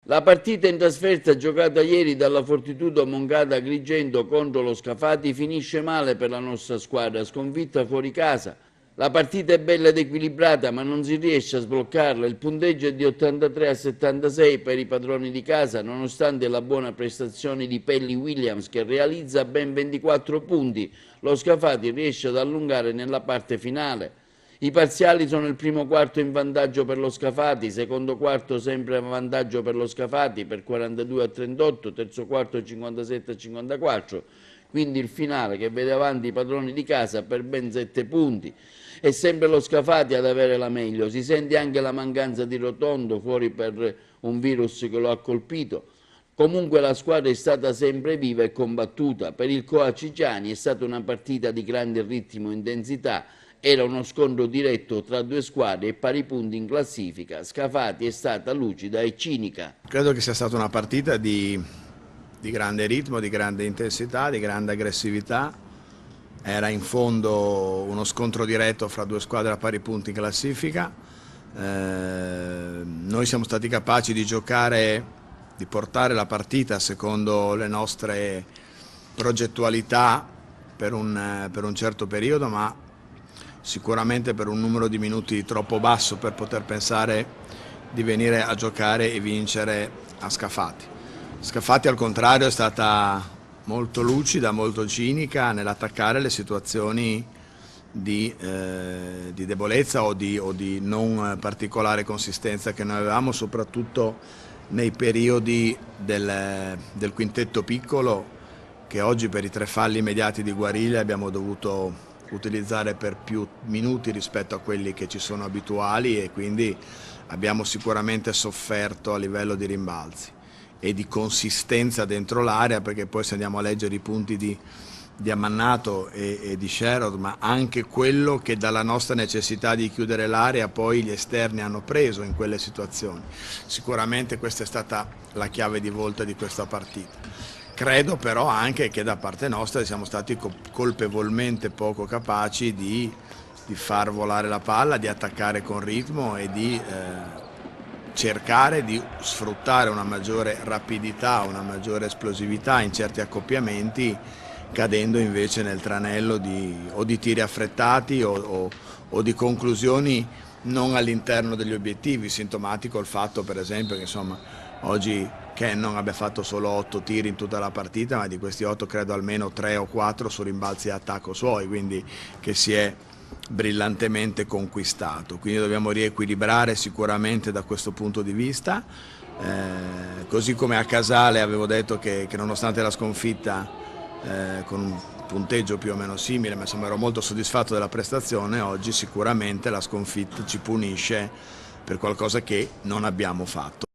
La partita in trasferta giocata ieri dalla Fortitudo Moncada Agrigento contro lo Scafati finisce male per la nostra squadra, sconfitta fuori casa. La partita è bella ed equilibrata, ma non si riesce a sbloccarla. Il punteggio è di 83-76 per i padroni di casa, nonostante la buona prestazione di Pelli Williams che realizza ben 24 punti. Lo Scafati riesce ad allungare nella parte finale. I parziali sono il primo quarto in vantaggio per lo Scafati, secondo quarto sempre in vantaggio per lo Scafati per 42-38, terzo quarto 57-54, quindi il finale che vede avanti i padroni di casa per ben 7 punti. È sempre lo Scafati ad avere la meglio, si sente anche la mancanza di Rotondo fuori per un virus che lo ha colpito. Comunque la squadra è stata sempre viva e combattuta. Per il Coach Gianni è stata una partita di grande ritmo e intensità. Era uno scontro diretto tra due squadre e pari punti in classifica. Scafati è stata lucida e cinica. Credo che sia stata una partita di grande ritmo, di grande intensità, di grande aggressività. Era in fondo uno scontro diretto fra due squadre a pari punti in classifica. Noi siamo stati capaci di giocare, di portare la partita secondo le nostre progettualità per un certo periodo, ma sicuramente per un numero di minuti troppo basso per poter pensare di venire a giocare e vincere a Scafati. Scafati al contrario è stata molto lucida, molto cinica nell'attaccare le situazioni di debolezza o di non particolare consistenza che noi avevamo, soprattutto nei periodi del quintetto piccolo che oggi per i 3 falli immediati di Guariglia abbiamo dovuto utilizzare per più minuti rispetto a quelli che ci sono abituali e quindi abbiamo sicuramente sofferto a livello di rimbalzi e di consistenza dentro l'area, perché poi se andiamo a leggere i punti di Ammannato e di Sherrod, ma anche quello che dalla nostra necessità di chiudere l'area poi gli esterni hanno preso in quelle situazioni. Sicuramente questa è stata la chiave di volta di questa partita. Credo però anche che da parte nostra siamo stati colpevolmente poco capaci di far volare la palla, di attaccare con ritmo e di cercare di sfruttare una maggiore rapidità, una maggiore esplosività in certi accoppiamenti, cadendo invece nel tranello o di tiri affrettati o di conclusioni non all'interno degli obiettivi. Sintomatico il fatto per esempio che insomma oggi Cannon abbia fatto solo 8 tiri in tutta la partita, ma di questi 8 credo almeno 3 o 4 su rimbalzi e attacco suoi, quindi che si è brillantemente conquistato. Quindi dobbiamo riequilibrare sicuramente da questo punto di vista, così come a Casale avevo detto che nonostante la sconfitta con un punteggio più o meno simile, ma insomma ero molto soddisfatto della prestazione, oggi sicuramente la sconfitta ci punisce per qualcosa che non abbiamo fatto.